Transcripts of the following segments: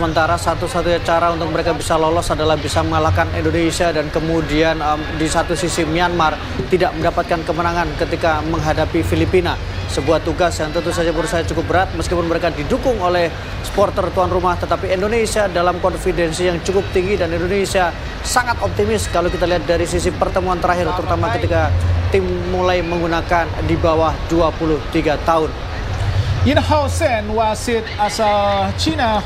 sementara satu-satunya cara untuk mereka bisa lolos adalah bisa mengalahkan Indonesia, dan kemudian di satu sisi Myanmar tidak mendapatkan kemenangan ketika menghadapi Filipina. Sebuah tugas yang tentu saja menurut saya cukup berat meskipun mereka didukung oleh supporter tuan rumah, tetapi Indonesia dalam konfidensi yang cukup tinggi dan Indonesia sangat optimis kalau kita lihat dari sisi pertemuan terakhir, terutama ketika tim mulai menggunakan di bawah 23 tahun. Yin Hao Sen, wasit asal Cina,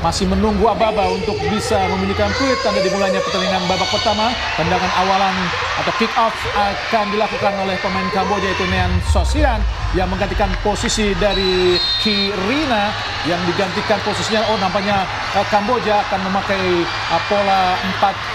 masih menunggu aba-aba untuk bisa membunyikan tweet tanda dimulainya pertandingan babak pertama. Tendangan awalan atau kick off akan dilakukan oleh pemain Kamboja, yaitu Nean Sosian, yang menggantikan posisi dari Kirina yang digantikan posisinya. Nampaknya Kamboja akan memakai pola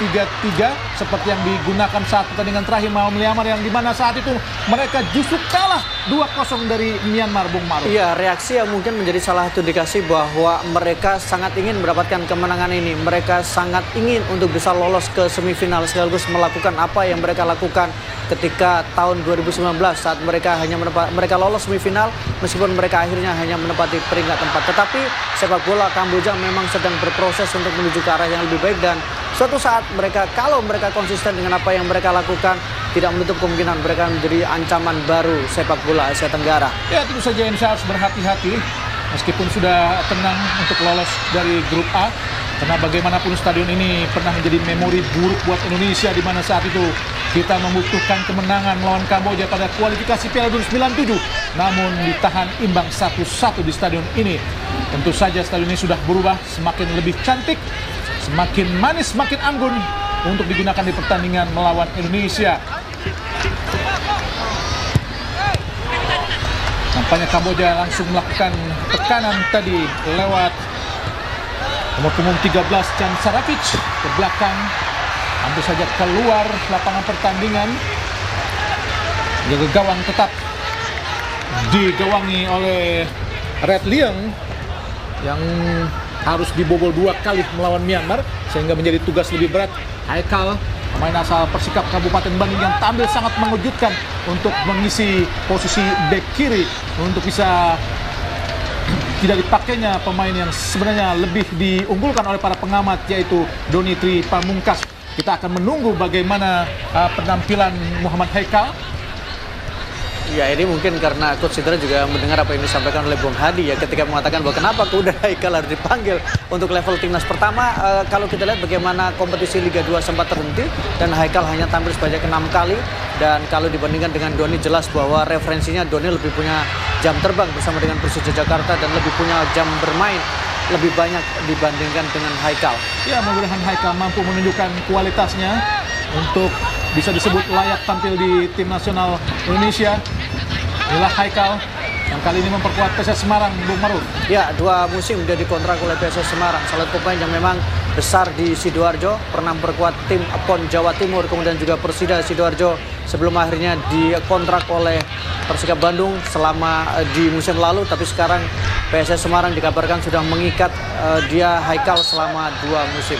4-3-3 seperti yang digunakan saat pertandingan terakhir melawan Myanmar, yang dimana saat itu mereka justru kalah 2-0 dari Myanmar, Bung Maruf. Iya, reaksi yang mungkin menjadi salah satu indikasi bahwa mereka sangat ingin mendapatkan kemenangan ini. Mereka sangat ingin untuk bisa lolos ke semifinal sekaligus melakukan apa yang mereka lakukan ketika tahun 2019 saat mereka lolos semifinal meskipun mereka akhirnya hanya menempati peringkat 4. Tetapi sepak bola Kamboja memang sedang berproses untuk menuju ke arah yang lebih baik, dan suatu saat kalau mereka konsisten dengan apa yang mereka lakukan, tidak menutup kemungkinan mereka menjadi ancaman baru sepak bola Asia Tenggara. Ya, tentu saja Indonesia harus berhati-hati meskipun sudah tenang untuk lolos dari grup A, karena bagaimanapun stadion ini pernah menjadi memori buruk buat Indonesia, di mana saat itu kita membutuhkan kemenangan melawan Kamboja pada kualifikasi Piala Dunia 97, namun ditahan imbang 1-1 di stadion ini. Tentu saja stadion ini sudah berubah, semakin lebih cantik, semakin manis, semakin anggun untuk digunakan di pertandingan melawan Indonesia. Nampaknya Kamboja langsung melakukan tekanan tadi lewat nomor punggung 13 Chan Saravic ke belakang, hampir saja keluar lapangan pertandingan. Jaga gawang tetap digawangi oleh Red Leong yang harus dibobol 2 kali melawan Myanmar, sehingga menjadi tugas lebih berat. Haikal, pemain asal Persikap Kabupaten Bandung, yang tampil sangat mengejutkan untuk mengisi posisi bek kiri untuk bisa tidak dipakainya pemain yang sebenarnya lebih diunggulkan oleh para pengamat, yaitu Doni Tri Pamungkas. Kita akan menunggu bagaimana penampilan Muhammad Haikal. Ya, ini mungkin karena Coach Indra juga mendengar apa yang disampaikan oleh Bung Hadi ya, ketika mengatakan bahwa kenapa kemudian Haikal harus dipanggil untuk level timnas. Pertama, kalau kita lihat bagaimana kompetisi Liga 2 sempat terhenti dan Haikal hanya tampil sebanyak 6 kali, dan kalau dibandingkan dengan Doni, jelas bahwa referensinya Doni lebih punya jam terbang bersama dengan Persija Jakarta dan lebih punya jam bermain lebih banyak dibandingkan dengan Haikal. Ya, mudah-mudahan Haikal mampu menunjukkan kualitasnya untuk bisa disebut layak tampil di tim nasional Indonesia. Inilah Haikal yang kali ini memperkuat PSS Semarang, Bung Maruf. Ya, 2 musim sudah dikontrak oleh PSS Semarang. Salah satu pemain yang memang besar di Sidoarjo, pernah memperkuat tim PON Jawa Timur, kemudian juga Persida Sidoarjo sebelum akhirnya dikontrak oleh Persikap Bandung selama di musim lalu. Tapi sekarang PSS Semarang dikabarkan sudah mengikat dia Haikal selama 2 musim.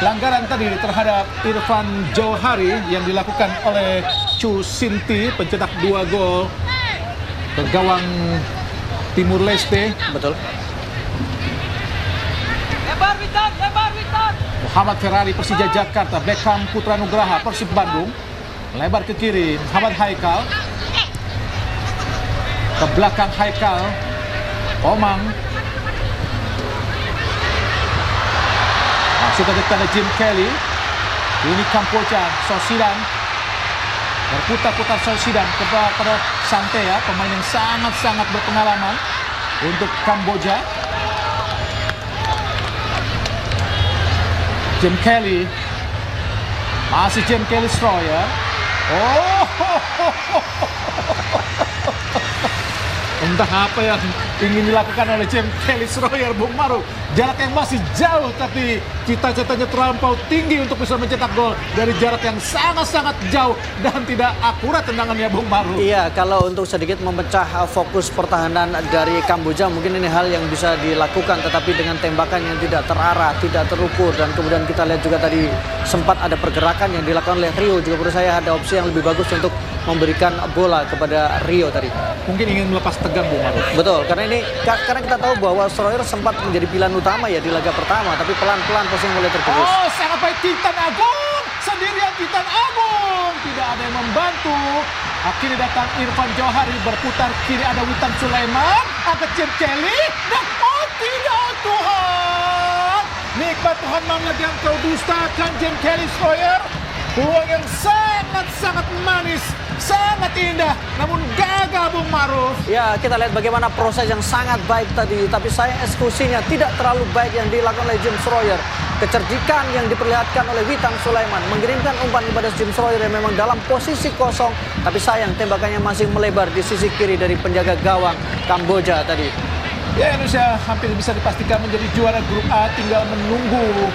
Pelanggaran tadi terhadap Irfan Johari yang dilakukan oleh Chu Sinti, pencetak 2 gol ke gawang Timur Leste. Betul. Muhammad Ferrari Persija Jakarta, Beckham Putra Nugraha Persib Bandung, melebar ke kiri Muhammad Haikal, ke belakang Haikal, Omang. Sudah ada Jim Kelly. Ini Kamboja, Sosidan. Berputar-putar Sosidan kepada Santea, pemain yang sangat-sangat berpengalaman untuk Kamboja. Jim Kelly. Masih Jim Kelly Stroyer. Entah apa yang ingin dilakukan oleh Jim Kelly Stroyer, Bung Maruf. Jarak yang masih jauh, tapi cita-citanya terlampau tinggi untuk bisa mencetak gol dari jarak yang sangat-sangat jauh dan tidak akurat tendangannya, Bung Maruf. Iya, kalau untuk sedikit memecah fokus pertahanan dari Kamboja, mungkin ini hal yang bisa dilakukan, tetapi dengan tembakan yang tidak terarah, tidak terukur, dan kemudian kita lihat juga tadi sempat ada pergerakan yang dilakukan oleh Rio. Juga menurut saya ada opsi yang lebih bagus untuk memberikan bola kepada Rio tadi. Mungkin ingin melepas tegang Bung Maruf. Betul, karena kita tahu bahwa Schroyer sempat menjadi pilihan utama ya di laga pertama, tapi pelan-pelan posisinya mulai tergerus. Oh, sangat baik Titan Agung. Sendirian Titan Agung. Tidak ada yang membantu. Akhirnya datang Irfan Johari berputar kiri, ada Witan Sulaiman, angkat Jim Kelly, dan oh tidak Tuhan. Nikmat Tuhan banget yang kau dustakan Jim Kelly Schroyer. Peluang yang sangat manis, sangat indah, namun gagal Bung Maruf. Ya, kita lihat bagaimana proses yang sangat baik tadi, tapi sayang eksekusinya tidak terlalu baik yang dilakukan oleh Jim Schroyer. Kecerdikan yang diperlihatkan oleh Witan Sulaiman mengirimkan umpan kepada Jim Schroyer yang memang dalam posisi kosong, tapi sayang tembakannya masih melebar di sisi kiri dari penjaga gawang Kamboja tadi. Ya, Indonesia hampir bisa dipastikan menjadi juara grup A, tinggal menunggu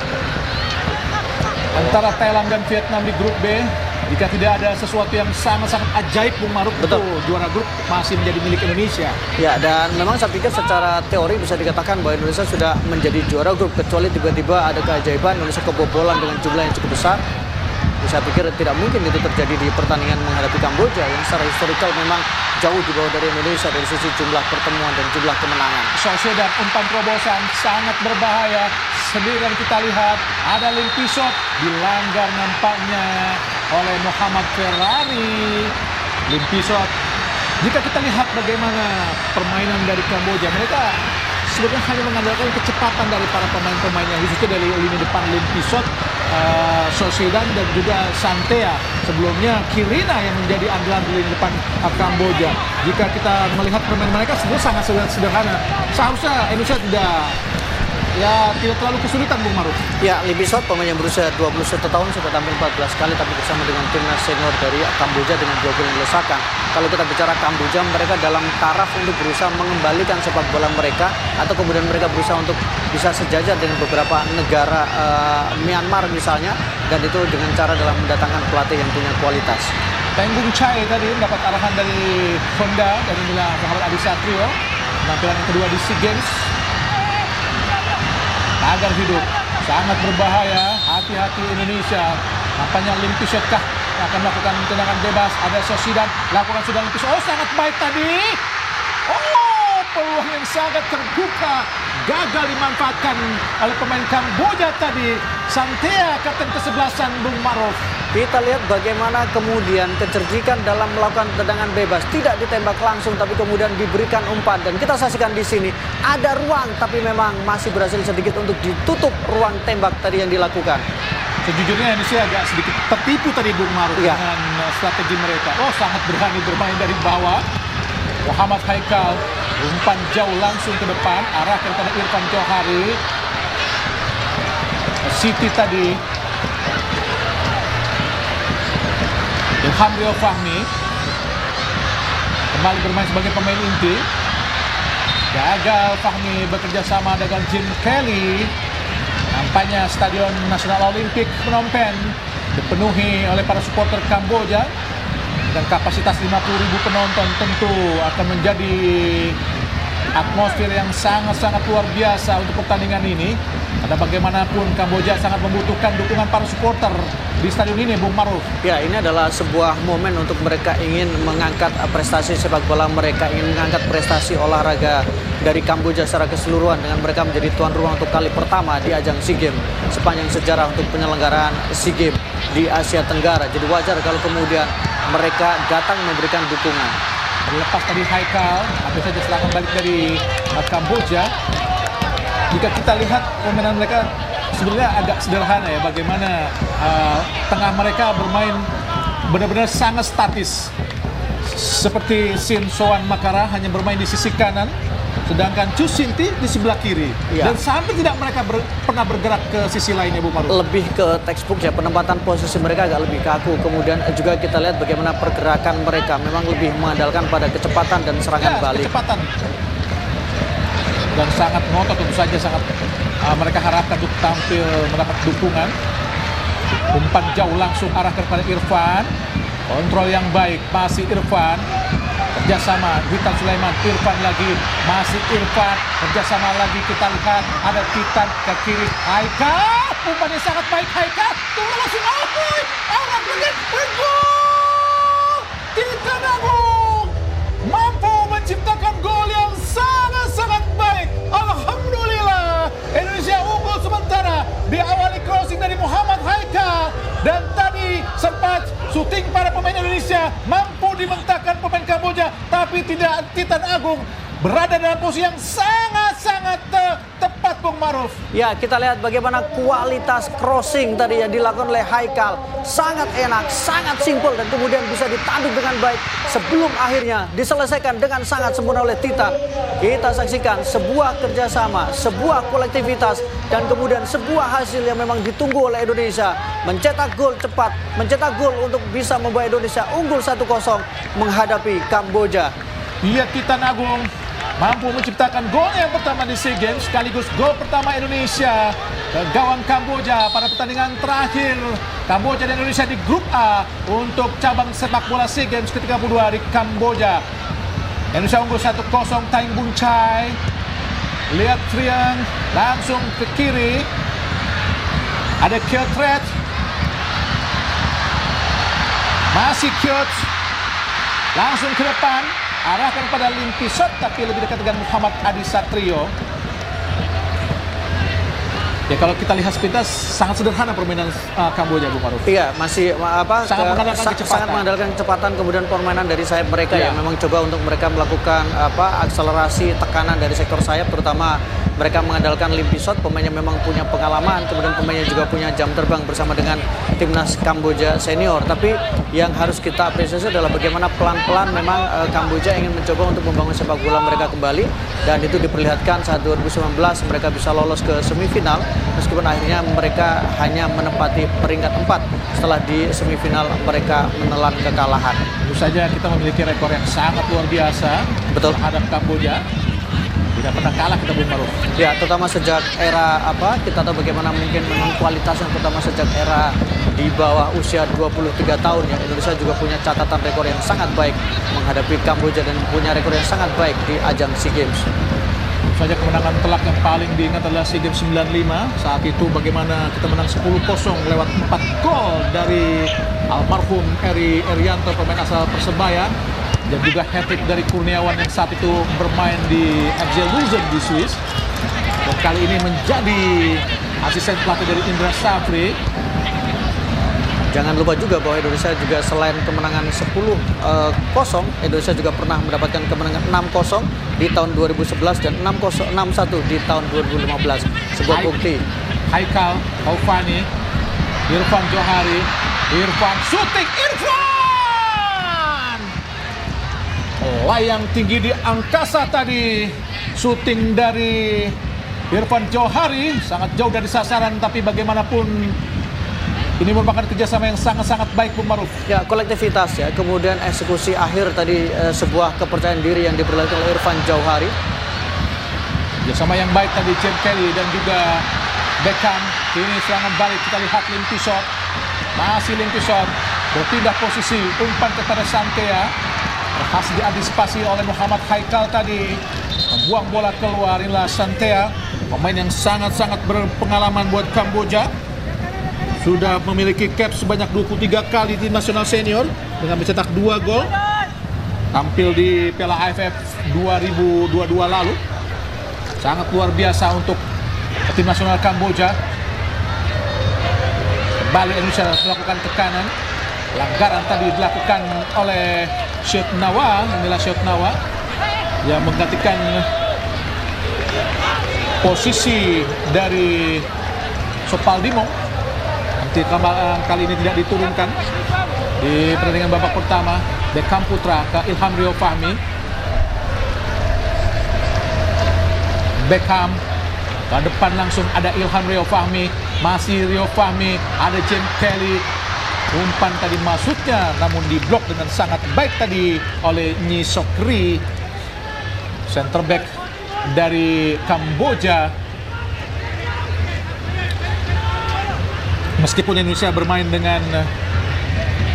antara Thailand dan Vietnam di grup B. Jika tidak ada sesuatu yang sangat ajaib Bung Maruf, betul, juara grup masih menjadi milik Indonesia. Ya, dan memang saya pikir secara teori bisa dikatakan bahwa Indonesia sudah menjadi juara grup, kecuali tiba-tiba ada keajaiban Indonesia kebobolan dengan jumlah yang cukup besar. Saya pikir tidak mungkin itu terjadi di pertandingan menghadapi Kamboja yang secara historikal memang jauh di bawah dari Indonesia dari sisi jumlah pertemuan dan jumlah kemenangan. Dan umpan terobosan sangat berbahaya. Sendirian kita lihat ada Limpi shot dilanggar nampaknya oleh Muhammad Ferrari. Limpi shot. Jika kita lihat bagaimana permainan dari Kamboja, mereka sebenarnya hanya mengandalkan kecepatan dari para pemain-pemainnya, khususnya dari lini depan Limpi shot, Sociedad dan juga Santea. Sebelumnya Kirina yang menjadi andalan di lini depan Kamboja. Jika kita melihat permainan mereka sebenarnya sangat sederhana. Seharusnya Indonesia tidak terlalu kesulitan Bung Maruf. Ya, Limpi shot pemain yang berusia 21 tahun sudah tampil 14 kali tapi bersama dengan timnas senior dari Kamboja dengan 2 gol yang dilesakan. Kalau kita bicara Kamboja, mereka dalam taraf untuk berusaha mengembalikan sepak bola mereka atau kemudian mereka berusaha untuk bisa sejajar dengan beberapa negara Myanmar misalnya, dan itu dengan cara dalam mendatangkan pelatih yang punya kualitas. Teng Bung Chai tadi mendapat arahan dari Honda dan inilah Muhammad Adi Satrio, penampilan yang kedua di SEA Games. Agar hidup sangat berbahaya, hati-hati Indonesia. Nampaknya Limpi shot kah akan melakukan tendangan bebas. Ada Sociedad lakukan sudah Limpi shot. Oh, sangat baik tadi. Oh, peluang yang sangat terbuka gagal dimanfaatkan oleh pemain Kamboja tadi. Santea kapten kesebelasan Bung Maruf. Kita lihat bagaimana kemudian kecerdikan dalam melakukan tendangan bebas, tidak ditembak langsung tapi kemudian diberikan umpan, dan kita saksikan di sini ada ruang tapi memang masih berhasil sedikit untuk ditutup ruang tembak tadi yang dilakukan. Sejujurnya Indonesia agak sedikit tertipu tadi Bung Maruf dengan strategi mereka. Oh, sangat berani bermain dari bawah. Muhammad Haikal umpan jauh langsung ke depan, arahkan kepada Irfan Johari. Siti tadi Ilham Rio Fahmi kembali bermain sebagai pemain inti. Gagal Fahmi bekerja sama dengan Jim Kelly. Nampaknya Stadion Nasional Olimpik Phnom Penh dipenuhi oleh para supporter Kamboja dan kapasitas 50.000 penonton tentu akan menjadi atmosfer yang sangat luar biasa untuk pertandingan ini. Karena bagaimanapun Kamboja sangat membutuhkan dukungan para supporter di stadion ini Bung Maruf. Ya, ini adalah sebuah momen untuk mereka ingin mengangkat prestasi sepak bola mereka, ingin mengangkat prestasi olahraga dari Kamboja secara keseluruhan dengan mereka menjadi tuan rumah untuk kali pertama di ajang SEA Games sepanjang sejarah untuk penyelenggaraan SEA Games di Asia Tenggara. Jadi wajar kalau kemudian mereka datang memberikan dukungan. Lepas tadi Haikal, hampir saja serangan balik dari Kamboja. Jika kita lihat permainan mereka sebenarnya agak sederhana ya, bagaimana tengah mereka bermain benar-benar sangat statis. Seperti Sin Soan Makara hanya bermain di sisi kanan, sedangkan Chu Sinti di sebelah kiri. Dan sampai tidak mereka pernah bergerak ke sisi lainnya Bu Maruf. Lebih ke textbook ya, penempatan posisi mereka agak lebih kaku. Kemudian juga kita lihat bagaimana pergerakan mereka memang lebih mengandalkan pada kecepatan dan serangan balik. Kecepatan. Dan sangat ngotot, tentu saja sangat mereka harapkan untuk tampil mendapat dukungan. Umpan jauh langsung arahkan kepada Irfan. Kontrol yang baik, masih Irfan. Kerjasama Witan Sulaiman, Irfan lagi, masih Irfan. Kerjasama lagi, kita lihat ada Titan ke kiri. Haikal, umpannya sangat baik Haikal. Tunggu langsung, gol! Titan Agung mampu menciptakan gol yang sangat-sangat baik. Alhamdulillah, Indonesia unggul sementara. Diawali crossing dari Muhammad Haikal, dan tadi sempat syuting para pemain Indonesia mampu dimentakkan pemain Kamboja, tapi tidak. Titan Agung berada dalam posisi yang sangat-sangat tepat, Bung Maruf. Ya, kita lihat bagaimana kualitas crossing tadi yang dilakukan oleh Haikal. Sangat enak, sangat simpel, dan kemudian bisa ditanduk dengan baik sebelum akhirnya diselesaikan dengan sangat sempurna oleh Titan. Kita saksikan sebuah kerjasama, sebuah kolektivitas, dan kemudian sebuah hasil yang memang ditunggu oleh Indonesia. Mencetak gol cepat, mencetak gol untuk bisa membawa Indonesia unggul 1-0 menghadapi Kamboja. Lihat Titan Agung mampu menciptakan gol yang pertama di SEA Games, sekaligus gol pertama Indonesia ke gawang Kamboja pada pertandingan terakhir Kamboja dan Indonesia di grup A untuk cabang sepak bola SEA Games ke-32 di Kamboja. Indonesia unggul 1-0. Taing Bun Chai, lihat Triang langsung ke kiri, ada Kyotret, masih Kyot, langsung ke depan, arahkan pada Lim Pisot, tapi lebih dekat dengan Muhammad Adi Satrio. Ya, kalau kita lihat sepintas sangat sederhana permainan Kamboja, Bu Maruf. Iya, masih sangat mengandalkan kecepatan, kemudian permainan dari sayap mereka ya. Yang memang coba untuk mereka melakukan akselerasi tekanan dari sektor sayap, terutama mereka mengandalkan Lim Pisot, pemain yang memang punya pengalaman, kemudian pemainnya juga punya jam terbang bersama dengan timnas Kamboja senior. Tapi yang harus kita apresiasi adalah bagaimana pelan-pelan memang Kamboja ingin mencoba untuk membangun sepak bola mereka kembali, dan itu diperlihatkan saat 2019 mereka bisa lolos ke semifinal, meskipun akhirnya mereka hanya menempati peringkat 4 setelah di semifinal mereka menelan kekalahan. Tentu saja kita memiliki rekor yang sangat luar biasa terhadap Kamboja. Tidak pernah kalah kita, Bung Maruf. Ya, terutama sejak era kita tahu bagaimana mungkin memang kualitasnya, terutama sejak era di bawah usia 23 tahun ya. Indonesia juga punya catatan rekor yang sangat baik menghadapi Kamboja dan punya rekor yang sangat baik di ajang SEA Games. Saja kemenangan telak yang paling diingat adalah SEA Games 95. Saat itu bagaimana kita menang 10-0 lewat 4 gol dari almarhum Eri Erianto, pemain asal Persebaya, dan juga hat-trick dari Kurniawan yang saat itu bermain di FC Luzern di Swiss. Dan kali ini menjadi asisten pelatih dari Indra Safri. Jangan lupa juga bahwa Indonesia juga selain kemenangan 10-0, Indonesia juga pernah mendapatkan kemenangan 6-0 di tahun 2011 dan 6-1 di tahun 2015. Sebuah bukti. Haikal, Taufani, Irfan Johari, Irfan shooting, Irfan! Layang tinggi di angkasa tadi, shooting dari Irfan Johari, sangat jauh dari sasaran, tapi bagaimanapun ini merupakan kerjasama yang sangat-sangat baik, Bung Maruf. Ya, kolektivitas ya, kemudian eksekusi akhir tadi, sebuah kepercayaan diri yang diperlihatkan oleh Irfan Johari. Kerjasama yang baik tadi James Kelly dan juga Beckham. Ini serangan balik, kita lihat Lim Pisot, masih Lim Pisot berpindah posisi, umpan kepada Santea, berhasil diantisipasi oleh Muhammad Haikal tadi, membuang bola keluar. Inilah Santea, pemain yang sangat-sangat berpengalaman buat Kamboja. Sudah memiliki cap sebanyak 23 kali di nasional senior dengan mencetak 2 gol. Tampil di Piala AFF 2022 lalu. Sangat luar biasa untuk tim nasional Kamboja. Kembali Indonesia melakukan tekanan. Pelanggaran tadi dilakukan oleh Syed Nawa. Inilah Syed Nawa yang menggantikan posisi dari Sopaldimo. Kali ini tidak diturunkan di pertandingan babak pertama. Beckham Putra ke Ilham Rio Fahmi. Beckham ke depan langsung, ada Ilham Rio Fahmi, masih Rio Fahmi, ada James Kelly. Umpan tadi masuknya namun diblok dengan sangat baik tadi oleh Nyi Sokri, center back dari Kamboja. Meskipun Indonesia bermain dengan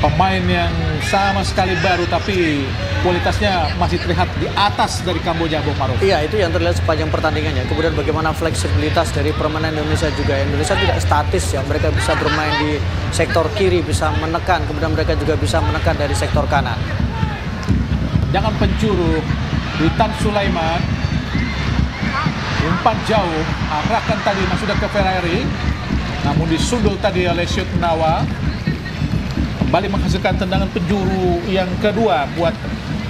pemain yang sama sekali baru, tapi kualitasnya masih terlihat di atas dari Kamboja, Bung Maruf. Iya, itu yang terlihat sepanjang pertandingannya. Kemudian bagaimana fleksibilitas dari permainan Indonesia juga. Indonesia tidak statis ya, mereka bisa bermain di sektor kiri, bisa menekan, kemudian mereka juga bisa menekan dari sektor kanan. Tendangan penjuru Witan Sulaiman, umpan jauh, arahkan tadi sudah ke Ferrari, namun disundul tadi oleh Syut Nawa. Kembali menghasilkan tendangan penjuru yang kedua buat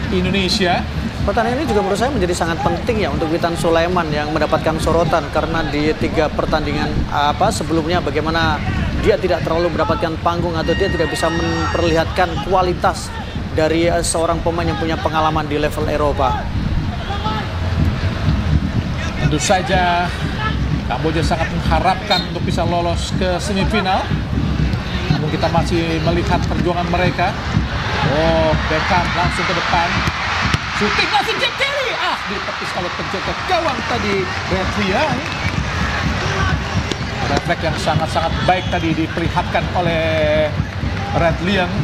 Indonesia. Pertandingan ini juga menurut saya menjadi sangat penting ya untuk Witan Sulaiman yang mendapatkan sorotan karena di 3 pertandingan sebelumnya bagaimana dia tidak terlalu mendapatkan panggung atau dia tidak bisa memperlihatkan kualitas dari seorang pemain yang punya pengalaman di level Eropa. Tentu saja Kamboja sangat mengharapkan untuk bisa lolos ke semifinal. Namun kita masih melihat perjuangan mereka. Oh, Beckham langsung ke depan. Shooting langsung Jim Kelly. Ditepis oleh penjaga gawang tadi Red Liang. Refleks yang sangat-sangat baik tadi diperlihatkan oleh Red Liang.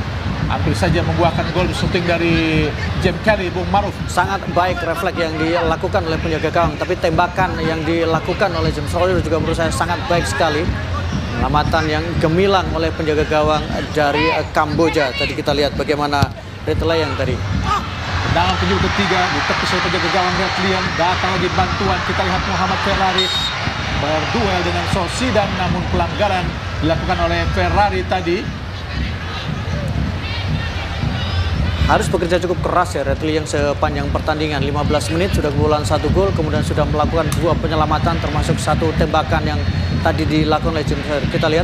Hampir saja membuahkan gol shooting dari Jim Kelly, Bung Maruf. Sangat baik refleks yang dilakukan oleh penjaga gawang, tapi tembakan yang dilakukan oleh James Roller juga menurut saya sangat baik sekali. Penyelamatan yang gemilang oleh penjaga gawang dari Kamboja. Tadi kita lihat bagaimana Red Liang tadi. Tendangan penjuru ketiga ditepis oleh penjaga gawang Red Liang. Datang lagi bantuan. Kita lihat Muhammad Ferrari berduel dengan Sosidan, namun pelanggaran dilakukan oleh Ferrari tadi. Harus bekerja cukup keras ya Red Liang sepanjang pertandingan. 15 menit sudah kebobolan 1 gol, kemudian sudah melakukan 2 penyelamatan termasuk 1 tembakan yang tadi dilakukan oleh James Roller. Kita lihat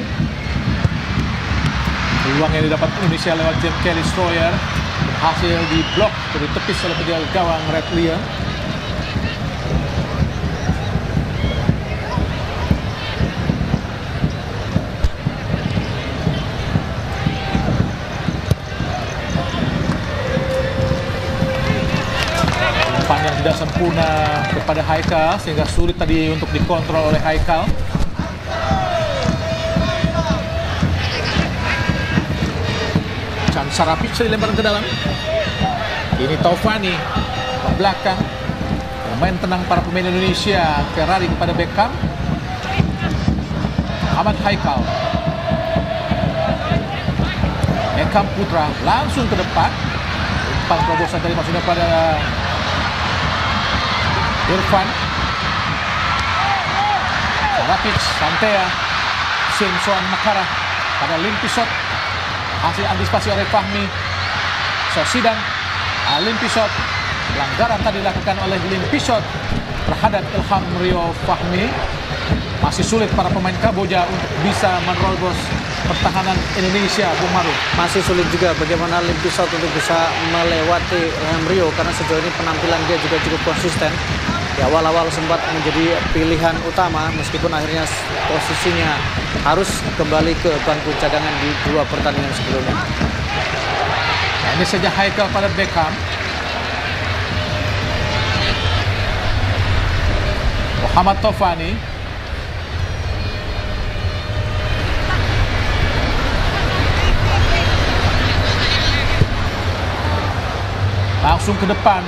peluang yang didapat Indonesia lewat James Kelly Stroyer berhasil diblok dari tepis oleh penjaga gawang Red Liang. Umpan yang tidak sempurna kepada Haikal sehingga sulit tadi untuk dikontrol oleh Haikal. Sarapic dilemparkan ke dalam. Ini Taufani ke belakang. Bermain tenang para pemain Indonesia. Ferrari kepada Beckham. Ahmad Haikal. Beckham Putra langsung ke depan. Umpan terobosan tadi maksudnya pada Irfan. Sarapic, Santea, Simpson Makara pada Limpisot. Hasil antisipasi oleh Fahmi. Sosidan, Limpisot. Pelanggaran tadi dilakukan oleh Limpisot terhadap Ilham Rio Fahmi. Masih sulit para pemain Kamboja untuk bisa menerobos pertahanan Indonesia, Bung Maru. Masih sulit juga bagaimana Limpisot untuk bisa melewati Ilham Rio karena sejauh ini penampilan dia juga cukup konsisten. Di awal-awal sempat menjadi pilihan utama meskipun akhirnya posisinya harus kembali ke bangku cadangan di 2 pertandingan sebelumnya. Nah, ini saja Haikal pada Beckham. Muhammad Taufani. Langsung ke depan.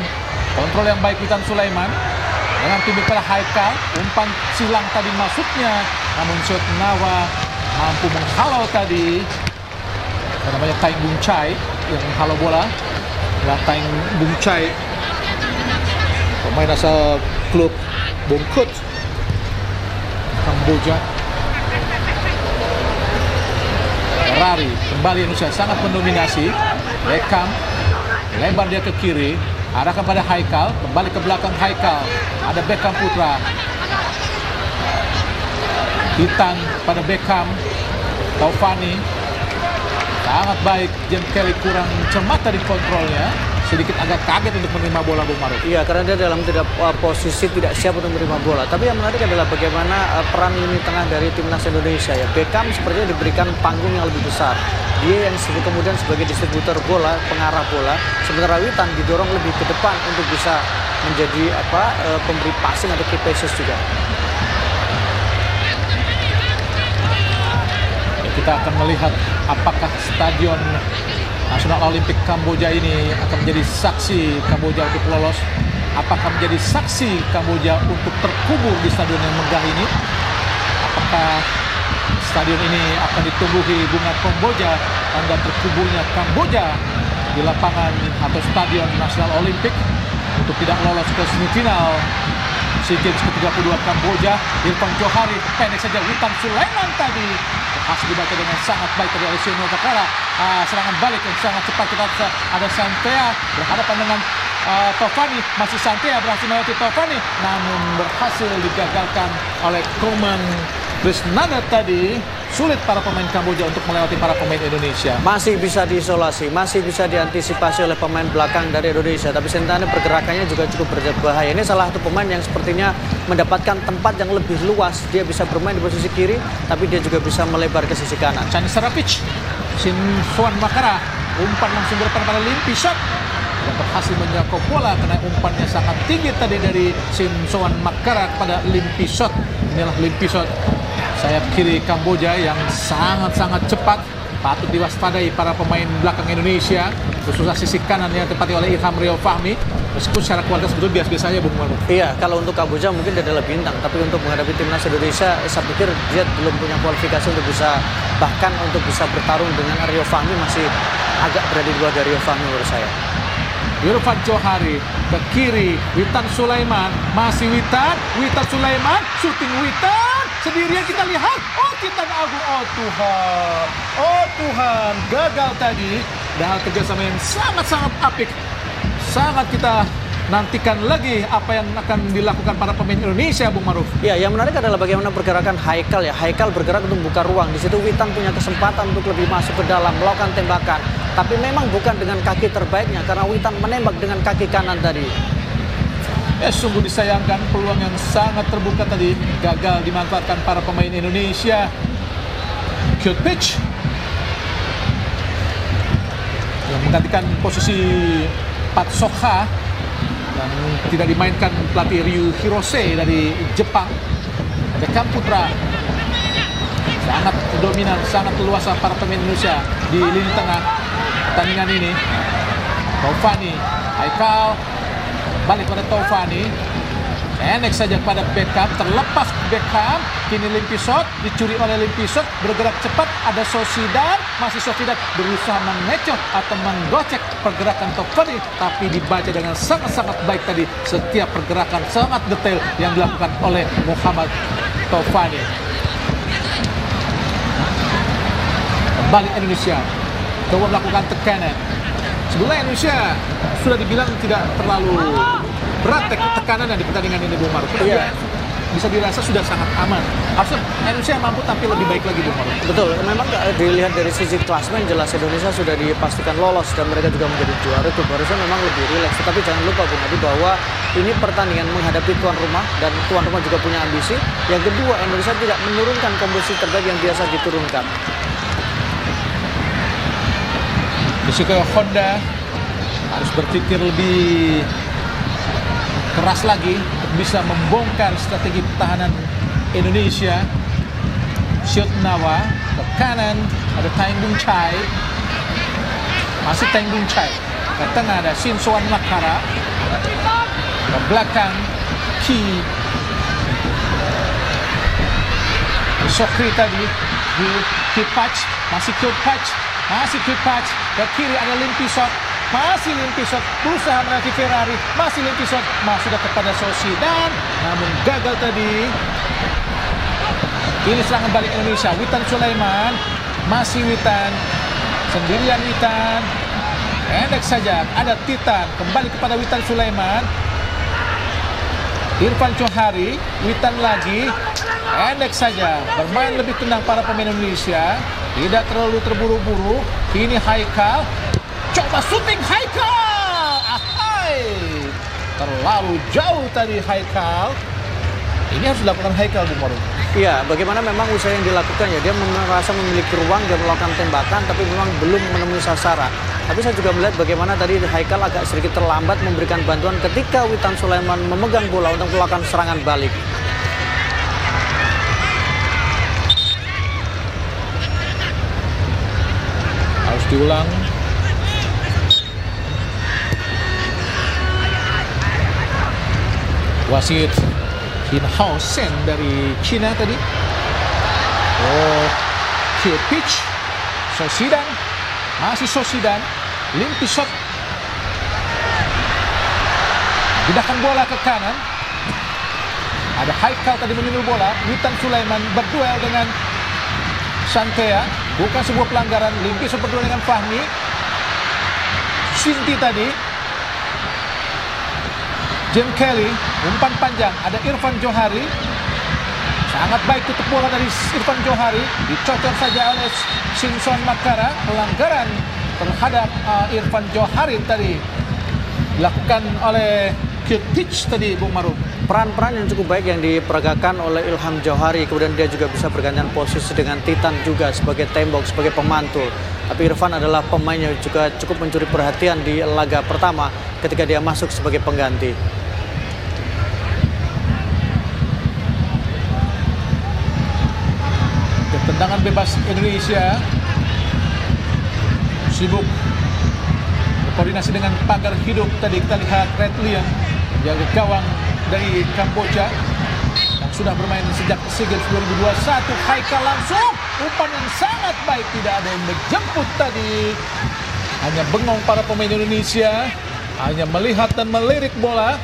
Kontrol yang baik Witan Sulaiman. Dengan timik pada Haikal. Umpan silang tadi masuknya. Namun Syut Nawa mampu menghalau tadi. Namanya Taing Bung Chai yang menghalau bola. Taing Bung Chai, pemain asal klub Bongkut Kamboja. Ferrari kembali Indonesia sangat mendominasi. Beckham lebar dia ke kiri, arahkan pada Haikal, kembali ke belakang Haikal. Ada Beckham Putra. Hitan pada Beckham. Taufani. Sangat baik. James Kelly kurang cermat dari kontrolnya. Sedikit agak kaget untuk menerima bola, Bung Maruf. Iya, karena dia dalam posisi tidak siap untuk menerima bola. Tapi yang menarik adalah bagaimana peran lini tengah dari timnas Indonesia ya. Beckham sepertinya diberikan panggung yang lebih besar. Dia yang kemudian sebagai distributor bola, pengarah bola. Sementara Witan didorong lebih ke depan untuk bisa menjadi pemberi passing atau key passes juga. Kita akan melihat apakah Stadion Nasional Olimpik Kamboja ini akan menjadi saksi Kamboja untuk lolos. Apakah menjadi saksi Kamboja untuk terkubur di stadion yang megah ini? Apakah stadion ini akan ditumbuhi bunga Kamboja tanda terkuburnya Kamboja di lapangan atau Stadion Nasional Olimpik untuk tidak lolos ke semifinal SEA Games ke-32 Kamboja. Irfan Johari pendek saja, Witan Sulaiman tadi berhasil dibaca dengan sangat baik dari Alessio Makara. Serangan balik yang sangat cepat, kita ada Santea berhadapan dengan Tovani, masih Santea berhasil melewati Tovani, namun berhasil digagalkan oleh Koman Krisnanda tadi. Sulit para pemain Kamboja untuk melewati para pemain Indonesia. Masih bisa diisolasi, masih bisa diantisipasi oleh pemain belakang dari Indonesia. Tapi sebenarnya pergerakannya juga cukup berbahaya. Ini salah satu pemain yang sepertinya mendapatkan tempat yang lebih luas. Dia bisa bermain di posisi kiri, tapi dia juga bisa melebar ke sisi kanan. Chani Sarapic, Sin Suan Makara, umpan langsung berdepan pada Limpi Shot. Dan berhasil menjangkau bola karena umpannya sangat tinggi tadi dari Sin Suan Makara kepada Limpi Shot. Inilah Limpi Shot, sayap kiri Kamboja yang sangat-sangat cepat. Patut diwaspadai para pemain belakang Indonesia, khususnya sisi kanan yang ditempati oleh Ilham Rio Fahmi. Meskipun secara kualitas betul biasa-biasa saja, Bung Maruf. Iya, kalau untuk Kamboja mungkin dia adalah bintang, tapi untuk menghadapi timnas Indonesia, saya pikir dia belum punya kualifikasi untuk bisa, bahkan untuk bisa bertarung dengan Rio Fahmi, masih agak berada di bawah dari Rio Fahmi menurut saya. Irfan Johari ke kiri, Witan Sulaiman, masih Witan Sulaiman, shooting Witan, sendirian kita lihat, Titan Agung, Tuhan, gagal tadi. Dan kerjasama yang sangat-sangat apik, sangat kita nantikan lagi apa yang akan dilakukan para pemain Indonesia, Bung Maruf. Ya, yang menarik adalah bagaimana pergerakan Haikal ya. Haikal bergerak untuk membuka ruang. Di situ Witan punya kesempatan untuk lebih masuk ke dalam, melakukan tembakan. Tapi memang bukan dengan kaki terbaiknya karena Witan menembak dengan kaki kanan tadi. Ya, sungguh disayangkan, peluang yang sangat terbuka tadi gagal dimanfaatkan para pemain Indonesia. Cute pitch yang menggantikan posisi Pat Sokha yang tidak dimainkan pelatih Ryu Hirose dari Jepang. Ada Kamputra, sangat dominan, sangat leluasa para pemain Indonesia di lini tengah pertandingan ini. Tovani, Haikal balik pada Tovani, enek saja pada Beckham, terlepas Beckham, kini Limpi Shot, dicuri oleh Limpi Shot, bergerak cepat, ada Sosidan, masih Sosidan berusaha mengecoh atau menggocek pergerakan Tovani, tapi dibaca dengan sangat-sangat baik tadi, setiap pergerakan sangat detail yang dilakukan oleh Muhammad Tovani. Kembali Indonesia, coba melakukan tekanan. Sebenarnya Indonesia sudah dibilang tidak terlalu berat tekanan di pertandingan ini, Bung Maruf. Iya. Bisa dirasa sudah sangat aman. Harusnya Indonesia mampu tampil lebih baik lagi, Bung Maruf. Betul, memang dilihat dari sisi klasmen jelas Indonesia sudah dipastikan lolos dan mereka juga menjadi juara. Itu harusnya memang lebih rileks. Tapi jangan lupa Bung Adi bahwa ini pertandingan menghadapi tuan rumah dan tuan rumah juga punya ambisi. Yang kedua, Indonesia tidak menurunkan komposisi terbaik yang biasa diturunkan. Disukai Honda harus berpikir lebih keras lagi untuk bisa membongkar strategi pertahanan Indonesia. Shoot Nawa ke kanan, ada Tang Bung Chai, masih Tang Bung Chai. Ke tengah ada Sin Suan Makara, ke belakang Ki Sokri tadi di Kipach, masih Kipach, masih Kipach. Ke kiri ada Limpi Shot, masih Limpi Shot, berusaha menaiki Ferrari, masih Limpi Shot, masih sudah kepada Sosidan, namun gagal tadi. Ini serangan balik Indonesia, Witan Sulaiman, masih Witan, sendirian Witan, pendek saja, ada Titan, kembali kepada Witan Sulaiman, Irfan Johari, Witan lagi, pendek saja, bermain lebih tenang para pemain Indonesia, tidak terlalu terburu-buru. Ini Haikal, coba syuting Haikal, terlalu jauh tadi Haikal. Ini harus dilakukan Haikal, Bung Maruf. Iya, bagaimana memang usaha yang dilakukan ya, dia merasa memiliki ruang dan melakukan tembakan, tapi memang belum menemui sasaran. Tapi saya juga melihat bagaimana tadi Haikal agak sedikit terlambat memberikan bantuan ketika Witan Sulaiman memegang bola untuk melakukan serangan balik. Harus diulang. Wasit Hin Hao Sen dari China tadi. Cute pitch. Sosidan, masih Sosidan, Lim Pisot pindahkan bola ke kanan. Ada Haikal tadi menyundul bola. Witan Sulaiman berduel dengan Santea, bukan sebuah pelanggaran. Lim Pisot berduel dengan Fahmi. Sinti tadi. Jim Kelly, umpan panjang. Ada Irfan Johari. Sangat baik tutup bola dari Irfan Johari. Dicocor saja oleh Simpson Makara. Pelanggaran terhadap Irfan Johari tadi dilakukan oleh Kirtic tadi, Bung Maruf. Peran-peran yang cukup baik yang diperagakan oleh Ilham Johari. Kemudian dia juga bisa bergantian posisi dengan Titan juga sebagai tembok, sebagai pemantul. Tapi Irfan adalah pemain yang juga cukup mencuri perhatian di laga pertama ketika dia masuk sebagai pengganti. Tendangan bebas Indonesia. Sibuk berkoordinasi dengan pagar hidup. Tadi kita lihat Red Lion, jaga gawang dari Kamboja yang sudah bermain sejak SEA Games 2021. Haikal langsung umpan yang sangat baik, tidak ada yang menjemput tadi. Hanya bengong para pemain Indonesia, hanya melihat dan melirik bola.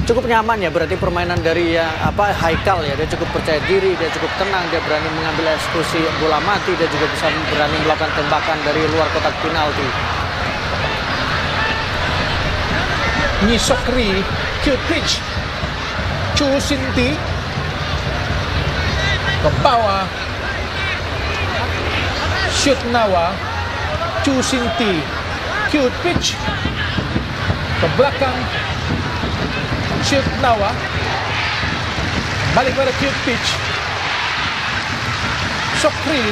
Cukup nyaman ya berarti permainan dari Haikal ya. Dia cukup percaya diri, dia cukup tenang, dia berani mengambil eksekusi bola mati, dia juga bisa berani melakukan tembakan dari luar kotak penalti. Nisokri, Kirtic, Chu Sinti ke bawah. Shoot Nawa, Chu Sinti, Kirtic ke belakang. Shoot Nawa, balik pada Kirtic. Sokri,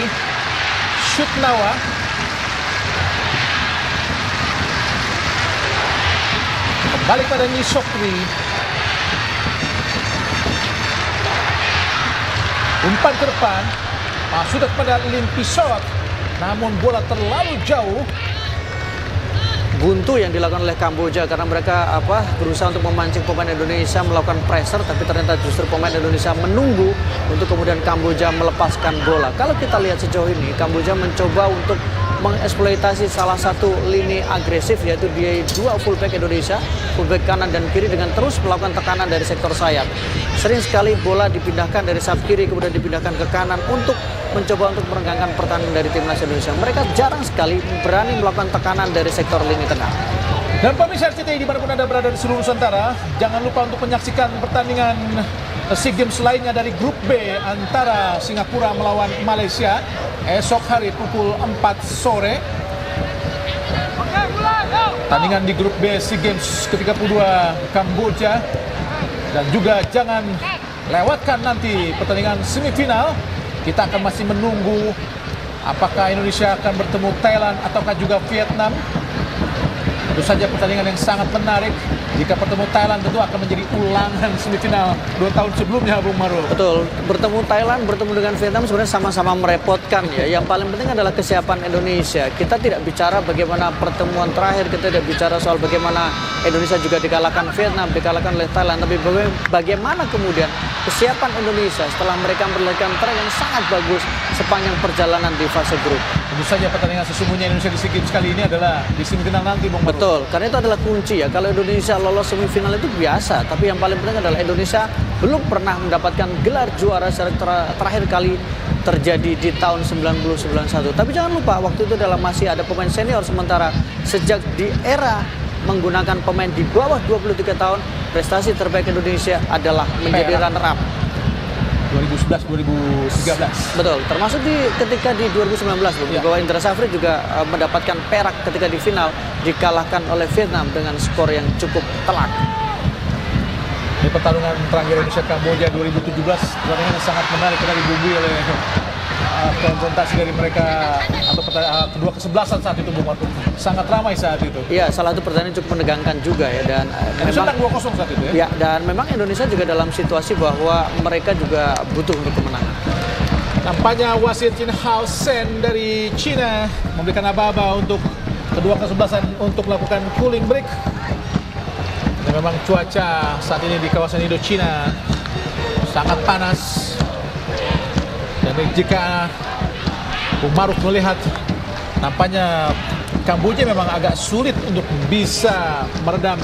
shoot Nawa. Balik pada Nisokri. Umpan ke depan. Sudah kepada Lim Pisot. Namun bola terlalu jauh. Buntu yang dilakukan oleh Kamboja karena mereka berusaha untuk memancing pemain Indonesia melakukan pressure, tapi ternyata justru pemain Indonesia menunggu untuk kemudian Kamboja melepaskan bola. Kalau kita lihat sejauh ini, Kamboja mencoba untuk mengeksploitasi salah satu lini agresif, yaitu dia dua fullback Indonesia, fullback kanan dan kiri, dengan terus melakukan tekanan dari sektor sayap. Sering sekali bola dipindahkan dari sayap kiri kemudian dipindahkan ke kanan untuk mencoba untuk merenggangkan pertahanan dari timnas Indonesia. Mereka jarang sekali berani melakukan tekanan dari sektor lini tengah. Dan pemirsa RCTI dimanapun Anda berada di seluruh Nusantara, jangan lupa untuk menyaksikan pertandingan SEA Games lainnya dari grup B antara Singapura melawan Malaysia esok hari pukul 4 sore. Tandingan di grup B SEA Games ke-32 Kamboja. Dan juga jangan lewatkan nanti pertandingan semifinal. Kita akan masih menunggu apakah Indonesia akan bertemu Thailand ataukah juga Vietnam. Tentu saja pertandingan yang sangat menarik. Jika bertemu Thailand tentu akan menjadi ulangan semifinal 2 tahun sebelumnya, Bung Maruf. Betul, bertemu Thailand, bertemu dengan Vietnam sebenarnya sama-sama merepotkan ya. Yang paling penting adalah kesiapan Indonesia. Kita tidak bicara bagaimana pertemuan terakhir, kita tidak bicara soal bagaimana Indonesia juga dikalahkan Vietnam, dikalahkan oleh Thailand, tapi bagaimana kemudian kesiapan Indonesia setelah mereka memperlihatkan tren yang sangat bagus sepanjang perjalanan di fase grup. Tentu saja pertandingan sesungguhnya Indonesia di SEA Games kali ini adalah di semifinal nanti, Bung Maruf. Betul, karena itu adalah kunci ya. Kalau Indonesia lolos semifinal itu biasa, tapi yang paling penting adalah Indonesia belum pernah mendapatkan gelar juara secara terakhir kali terjadi di tahun 1991. Tapi jangan lupa waktu itu adalah masih ada pemain senior, sementara sejak di era menggunakan pemain di bawah 23 tahun, prestasi terbaik Indonesia adalah menjadi runner up 2011-2013. Betul, termasuk ketika di 2019 bahwa Indra Safri juga mendapatkan perak ketika di final dikalahkan oleh Vietnam dengan skor yang cukup telak. Di pertarungan terakhir Indonesia Kamboja 2017, pertandingan yang sangat menarik karena dibumbui oleh konfrontasi dari mereka atau kedua kesebelasan saat itu, Bung Maruf. Sangat ramai saat itu. Iya, salah satu pertandingan cukup menegangkan juga ya, dan memang 2-0 saat itu ya. Ya, dan memang Indonesia juga dalam situasi bahwa mereka juga butuh untuk kemenangan. Nampaknya wasit Chin Hao Sen dari Cina memberikan aba-aba untuk kedua kesebelasan untuk melakukan cooling break. Dan memang cuaca saat ini di kawasan Indochina sangat panas. Dan jika Bung Maruf melihat, nampaknya Kamboja memang agak sulit untuk bisa meredam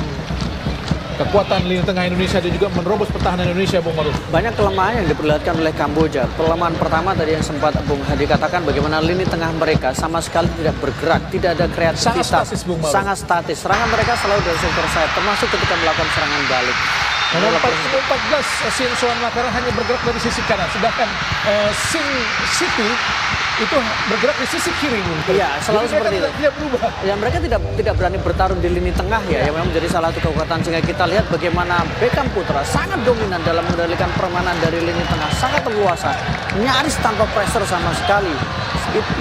kekuatan lini tengah Indonesia dan juga menerobos pertahanan Indonesia, Bung Maruf. Banyak kelemahan yang diperlihatkan oleh Kamboja. Kelemahan pertama tadi yang sempat Bung Hadi katakan, bagaimana lini tengah mereka sama sekali tidak bergerak, tidak ada kreativitas. Sangat statis, Bung Maruf. Sangat statis. Serangan mereka selalu dari sektor sayap, termasuk ketika melakukan serangan balik. Nomor 14 Sin Suan Makaran hanya bergerak dari sisi kanan, sedangkan Sin City itu bergerak di sisi kiri, Bung. Iya, selalu jadi seperti itu. Tidak berubah. Ya, mereka tidak berani bertarung di lini tengah ya, yang memang menjadi salah satu kekuatan, sehingga kita lihat bagaimana Beckham Putra sangat dominan dalam mengendalikan permainan dari lini tengah, sangat leluasa, nyaris tanpa pressure sama sekali.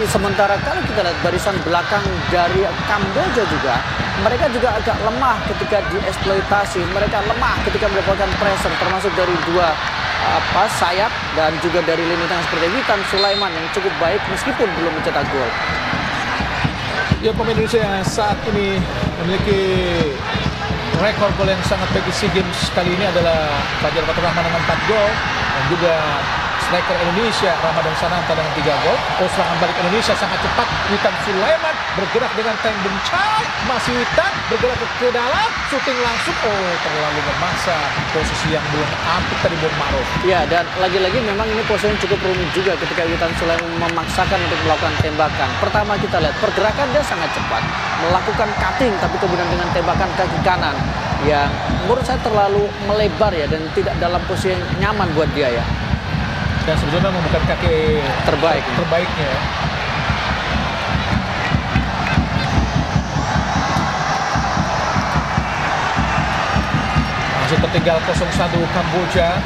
Sementara kalau kita lihat barisan belakang dari Kamboja juga, mereka juga agak lemah ketika dieksploitasi, mereka lemah ketika mendapatkan pressure, termasuk dari dua sayap dan juga dari lini tengah seperti Witan Sulaiman yang cukup baik meskipun belum mencetak gol. Ya, pemain Indonesia yang saat ini memiliki rekor gol yang sangat baik di SEA Games kali ini adalah Fajar Fatur Rahman dengan 4 gol dan juga striker Indonesia Ramadan Sananta dengan 3 gol. Serangan balik Indonesia sangat cepat. Witan Sulaiman bergerak dengan tandem Chai, masih Witan bergerak ke dalam, syuting langsung. Terlalu memaksa posisi yang belum apik tadi, Bung Maruf. Ya, dan lagi-lagi memang ini posisi cukup rumit juga ketika Witan Sulaiman memaksakan untuk melakukan tembakan. Pertama kita lihat pergerakan dia sangat cepat, melakukan cutting, tapi kemudian dengan tembakan kaki kanan yang menurut saya terlalu melebar ya, dan tidak dalam posisi yang nyaman buat dia ya. Dan sebetulnya bukan kaki terbaiknya ya. Masih tertinggal 0-1 Kamboja.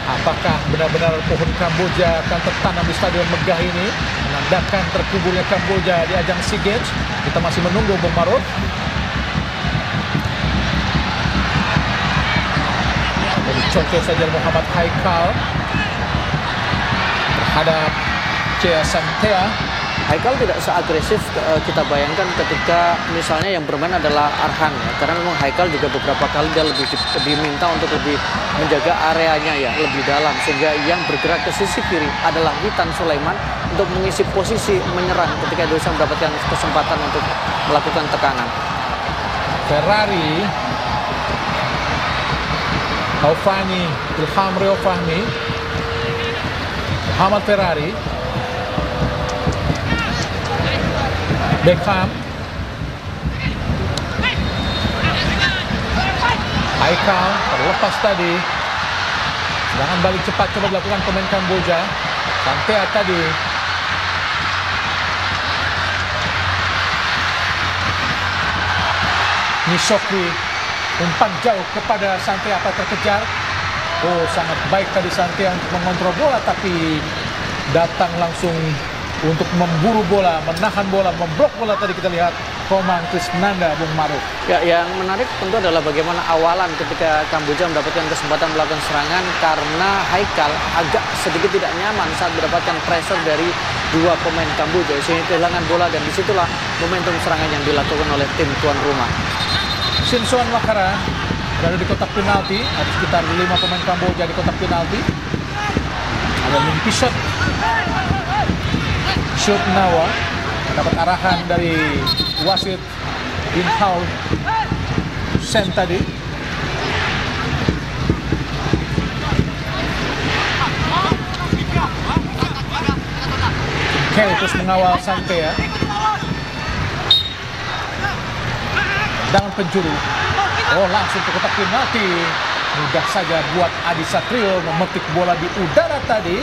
Apakah benar-benar pohon Kamboja akan tertanam di stadion megah ini, menandakan terkuburnya Kamboja di ajang SEA Games? Kita masih menunggu, Bung Maruf. Jadi contoh saja Muhammad Haikal terhadap Chea Santea. Haikal tidak seagresif kita bayangkan ketika misalnya yang bermain adalah Arhan ya, karena memang Haikal juga beberapa kali dia lebih diminta untuk lebih menjaga areanya ya, lebih dalam, sehingga yang bergerak ke sisi kiri adalah Witan Sulaiman untuk mengisi posisi menyerang ketika Indonesia mendapatkan kesempatan untuk melakukan tekanan. Ferrari, Taufani, Ilham Rio Fahmi, Muhammad Ferrari, Beckham, Haikal terlepas tadi. Serangan balik cepat coba dilakukan pemain Kamboja. Santea tadi. Nisokri umpan jauh kepada Santea, apa terkejar. Sangat baik tadi Santea untuk mengontrol bola, tapi datang langsung untuk memburu bola, menahan bola, memblok bola. Tadi kita lihat Komang Krisnanda, Bung Maruf. Ya, yang menarik tentu adalah bagaimana awalan ketika Kamboja mendapatkan kesempatan melakukan serangan, karena Haikal agak sedikit tidak nyaman saat mendapatkan pressure dari dua pemain Kamboja, sehingga kehilangan bola, dan disitulah momentum serangan yang dilakukan oleh tim tuan rumah. Sin Suan Makara berada di kotak penalti, ada sekitar 5 pemain Kamboja di kotak penalti. Ada mimpi shot Nawa, dapat arahan dari wasit Bin Hao Sen tadi. Kelly terus mengawal Santea. Dengan penjuru, langsung ke kotak penalti. Mudah saja buat Adi Satrio memetik bola di udara tadi.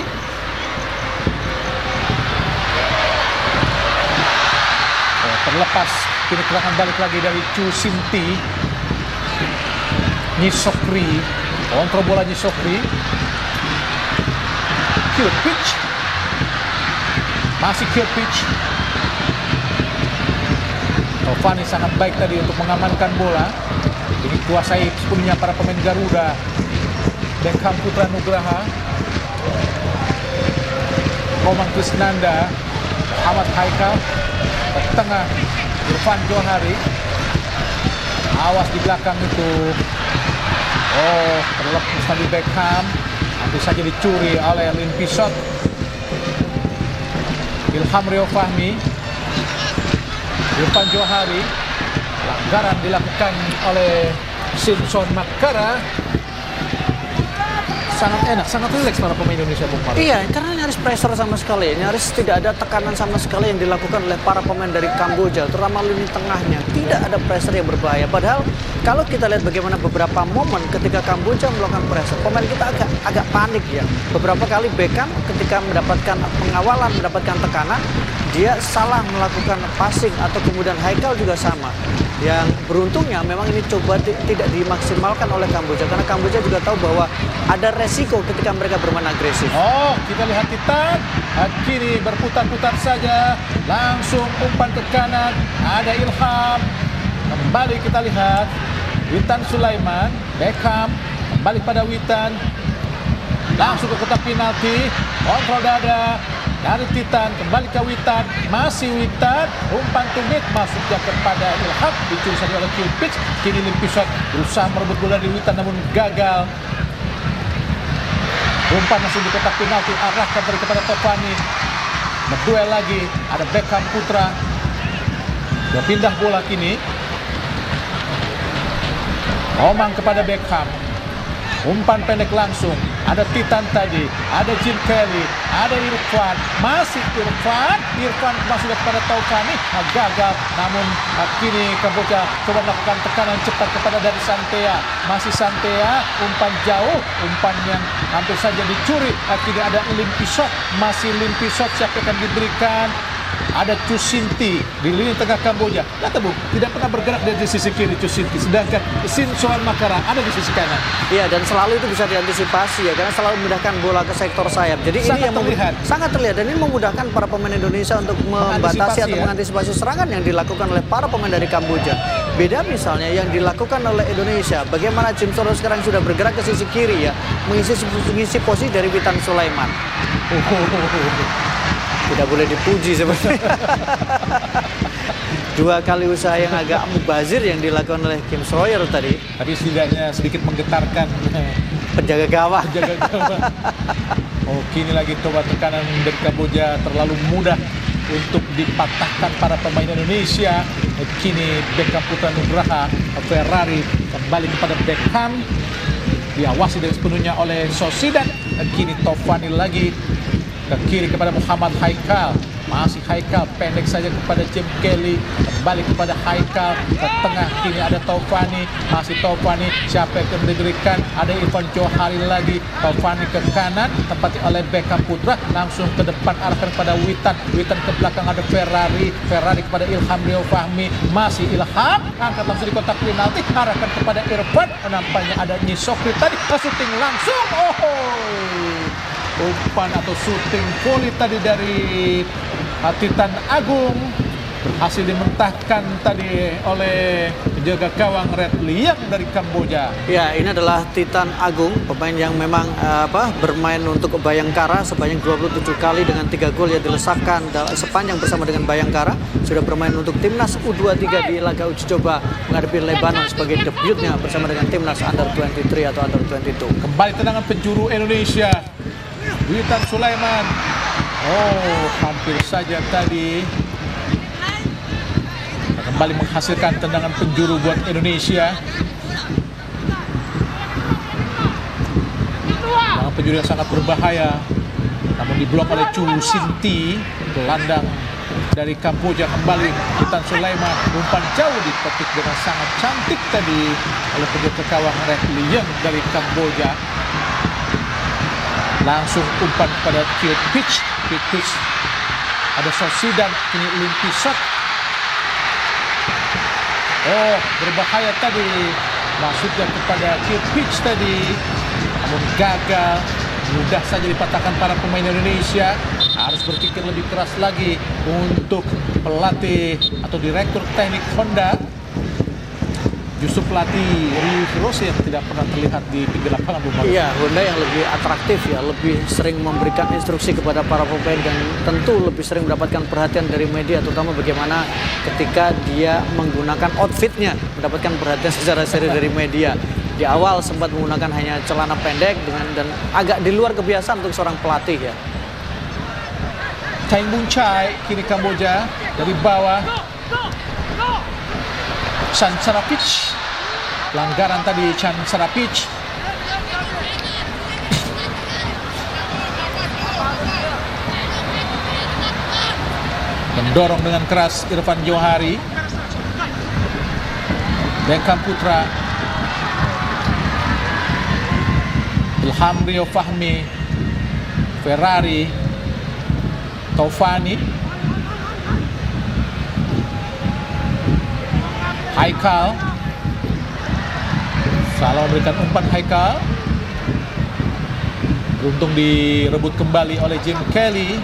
Terlepas, kini serangan balik lagi dari Chu Sinti. Nisokri, kontrol bola Nisokri. Kill pitch, masih kill pitch. Taufani sangat baik tadi untuk mengamankan bola. Ini kuasai sepenuhnya para pemain Garuda. Beckham Putra Nugraha, Komang Krisnanda, Muhammad Haikal ke tengah, Irfan Johari. Awas di belakang itu. Terlepas tadi Beckham, nanti saja dicuri oleh Lin Pisot. Ilham Rio Fahmi, Irfan Johari. Pelanggaran dilakukan oleh Simpson Makara. Sangat enak, sangat rileks para pemain Indonesia, Bung Mario. Iya, karena nyaris pressure sama sekali, nyaris tidak ada tekanan sama sekali yang dilakukan oleh para pemain dari Kamboja, terutama lini tengahnya. Tidak ada pressure yang berbahaya. Padahal kalau kita lihat bagaimana beberapa momen ketika Kamboja melakukan pressure, pemain kita agak panik ya. Beberapa kali Beckham ketika mendapatkan pengawalan, mendapatkan tekanan, dia salah melakukan passing atau kemudian Haikal juga sama. Yang beruntungnya memang ini coba tidak dimaksimalkan oleh Kamboja karena Kamboja juga tahu bahwa ada resiko ketika mereka bermain agresif. Oh, kita lihat Titan. Kini berputar-putar saja. Langsung umpan ke kanan. Ada Ilham. Kembali kita lihat Witan Sulaiman. Beckham. Kembali pada Witan. Langsung ke kotak penalti. Kontrol dada. Dari Titan kembali ke Witan, masih Witan, umpan tumit masuknya kepada Ilham, dicuri saja oleh Kiyopic. Kini Limpisot berusaha merebut bola dari Witan namun gagal. Umpan masuk di kotak penalti, arahkan dari kepada Tovani. Berduel lagi, ada Beckham Putra. Berpindah bola kini. Omang kepada Beckham. Umpan pendek langsung. Ada Titan tadi, ada Jim Kelly, ada Irfan, masih Irfan masuk kepada Taufani, gagal. Namun kini Kamboja coba melakukan tekanan cepat kepada dari Santea, masih Santea, umpan jauh, umpan yang hampir saja dicuri. Kini ada Limpisot, masih Limpisot, siapa akan diberikan? Ada Cusinti di lini tengah Kamboja. Lihat Bung, tidak pernah bergerak dari sisi kiri Cusinti. Sedangkan Simpson Makara ada di sisi kanan. Iya, dan selalu itu bisa diantisipasi ya, karena selalu memudahkan bola ke sektor sayap. Jadi Sangat ini yang terlihat. sangat terlihat dan ini memudahkan para pemain Indonesia untuk membatasi atau mengantisipasi serangan yang dilakukan oleh para pemain dari Kamboja. Beda misalnya yang dilakukan oleh Indonesia. Bagaimana Jim Soro sekarang sudah bergerak ke sisi kiri ya, mengisi posisi dari Witan Sulaiman. Tidak boleh dipuji sebenarnya. Dua kali usaha yang agak mubazir yang dilakukan oleh Kim Sawyer tadi. Tapi setidaknya sedikit menggetarkan penjaga gawang. Oh, kini lagi coba tekanan dari Kamboja terlalu mudah untuk dipatahkan para pemain Indonesia. Kini Beckham Putra Nugraha, Ferrari kembali kepada Beckham. Diawasi dengan sepenuhnya oleh Sosidan. Kini Tovani lagi ke kiri kepada Muhammad Haikal, masih Haikal pendek saja kepada Jim Kelly, kembali kepada Haikal ke tengah. Kini ada Tovani, masih Tovani, siapa yang diberikan? Ada Irfan Johari lagi. Tovani ke kanan, tempati oleh Beckham Putra, langsung ke depan arahkan kepada Witan. Witan ke belakang ada Ferrari kepada Ilham Rio Fahmi, masih Ilham, angkat langsung di kotak penalti, arahkan kepada Irfan. Nampaknya ada Nyisokri tadi, shooting langsung. Umpan atau shooting volley tadi dari Titan Agung berhasil dimentahkan tadi oleh penjaga gawang Red Liang dari Kamboja. Ya, ini adalah Titan Agung, pemain yang memang bermain untuk Bayangkara sebanyak 27 kali dengan 3 gol yang dilesakkan sepanjang bersama dengan Bayangkara. Sudah bermain untuk timnas U23 di laga uji coba menghadapi Lebanon sebagai debutnya bersama dengan timnas Under 23 atau Under 22. Kembali tendangan penjuru Indonesia. Witan Sulaiman. Hampir saja tadi kembali menghasilkan tendangan penjuru buat Indonesia. Tendangan penjuru yang sangat berbahaya, namun diblok oleh Chu Sinti. Gelandang dari Kamboja kembali Witan Sulaiman, umpan jauh dipetik dengan sangat cantik tadi oleh penjaga gawang Red Liang dari Kamboja. Langsung umpan kepada Kiyopic. Ada Sosidan, kini Limpisot. Berbahaya tadi. Masuknya kepada Kiyopic tadi. Namun gagal. Mudah saja dipatahkan para pemain Indonesia. Harus berpikir lebih keras lagi untuk pelatih atau direktur teknik Honda. Justru pelatih Ryu Hirose yang tidak pernah terlihat di pinggir lapangan. Iya, Honda yang lebih atraktif ya, lebih sering memberikan instruksi kepada para pemain dan tentu lebih sering mendapatkan perhatian dari media, terutama bagaimana ketika dia menggunakan outfitnya, mendapatkan perhatian secara serius dari media. Di awal sempat menggunakan hanya celana pendek dan agak di luar kebiasaan untuk seorang pelatih ya. Chai Bung Chai, kini Kamboja dari bawah. Chan Sarapic. Pelanggaran tadi Chan Sarapic. Mendorong dengan keras Irfan Johari. Beckham Putra. Ilham Rio Fahmi. Ferrari. Taufani. Haikal. Salah memberikan umpan Haikal. Beruntung direbut kembali oleh Jim Kelly.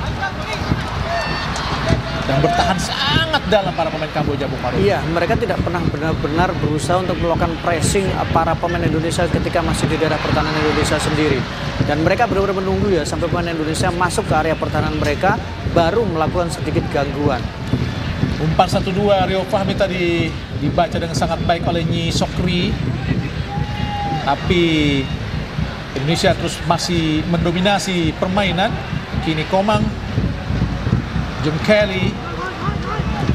Dan bertahan sangat dalam para pemain Kamboja, Bung Maru. Iya, mereka tidak pernah benar-benar berusaha untuk melakukan pressing para pemain Indonesia ketika masih di daerah pertahanan Indonesia sendiri. Dan mereka benar-benar menunggu ya sampai pemain Indonesia masuk ke area pertahanan mereka, baru melakukan sedikit gangguan. Umpan 1-2 Rio Fahmi tadi dibaca dengan sangat baik oleh Nyi Sokri. Tapi Indonesia terus masih mendominasi permainan. Kini Komang, Jim Kelly,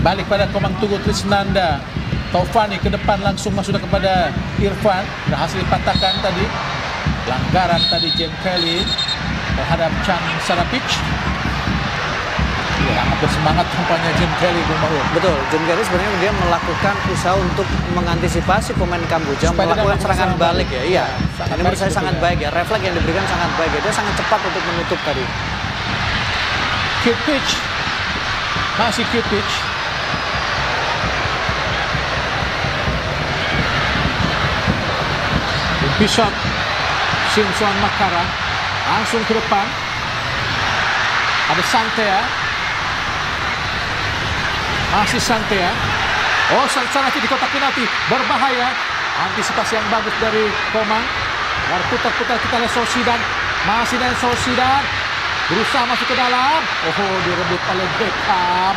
balik pada Komang Tugu Trisnanda. Taufani ke depan langsung masuk kepada Irfan. Berhasil dipatahkan tadi. Pelanggaran tadi Jim Kelly terhadap Chan Sarapic. Sangat bersemangat tampaknya Jim Kelly, Bung Maru. Betul, Jim Kelly sebenarnya dia melakukan usaha untuk mengantisipasi pemain Kamboja melakukan serangan balik ya. Iya, ini menurut saya sangat baik ya. Refleks yang diberikan sangat baik ya. Dia sangat cepat untuk menutup tadi. Cute pitch. Masih cute pitch. Bishop Simpson Makara langsung ke depan. Ada Santea. Masih Santea. Oh, Sarapic di kotak penalti. Berbahaya. Antisipasi yang bagus dari Komang. Putar-putar kita lihat Sosidan. Masih dan Sosidan. Berusaha masuk ke dalam. Oh, direbut oleh Beckham.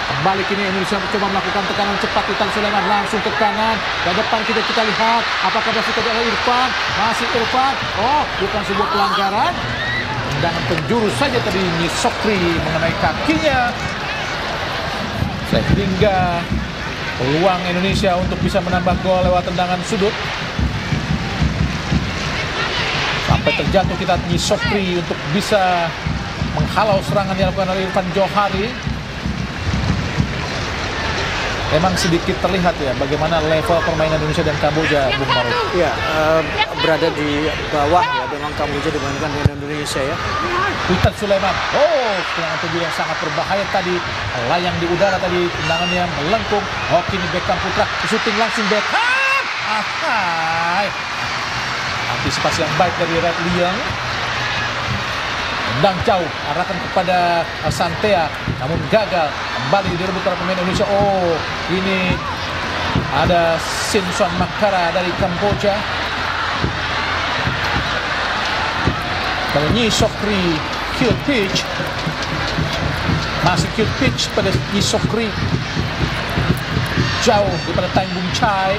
Kembali kini Indonesia mencoba melakukan tekanan cepat. Witan Sulaiman langsung ke kanan. Ke depan kita lihat. Apakah berhasil oleh Irfan? Masih Irfan. Oh, bukan sebuah pelanggaran. Tendangan penjuru saja tadi Nyi Sokri mengenai kakinya. Sehingga peluang Indonesia untuk bisa menambah gol lewat tendangan sudut. Sampai terjatuh kita Nyi Sokri untuk bisa menghalau serangan yang dilakukan oleh Irfan Johari. Memang sedikit terlihat ya bagaimana level permainan Indonesia dan Kamboja, Bung Maru. Iya, berada di bawah ya memang Kamboja dibandingkan dengan Indonesia ya. Witan Sulaiman, oh tendangan penjuru yang sangat berbahaya tadi, layang di udara tadi, tendangannya melengkung. Oh kini Beckham Putra, syuting langsung Beckham. Ahai. Antisipasi yang baik dari Red Liang. Tendang jauh, arahkan kepada Santea, namun gagal. Kembali direbut oleh pemain Indonesia. Oh, ini ada Simpson Makara dari Kamboja. Kalau Nyi Sokri, cute pitch. Masih cute pitch pada Nyi Sokri. Jauh daripada Tang Bung Chai.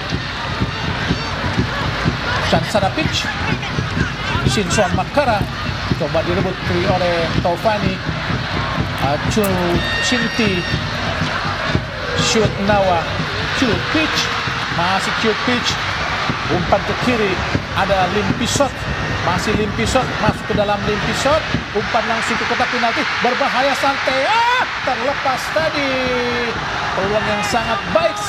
Chan Sarapic. Simpson Makara. Coba direbut oleh Taufani. Chu Cinti. Shoot Nawa. Cute pitch. Masih cute pitch. Umpan ke kiri. Ada Limpisot. Masih Limpisot. Masuk ke dalam Limpisot. Umpan langsung ke kotak penalti. Berbahaya Santea. Terlepas tadi. Peluang yang sangat baik.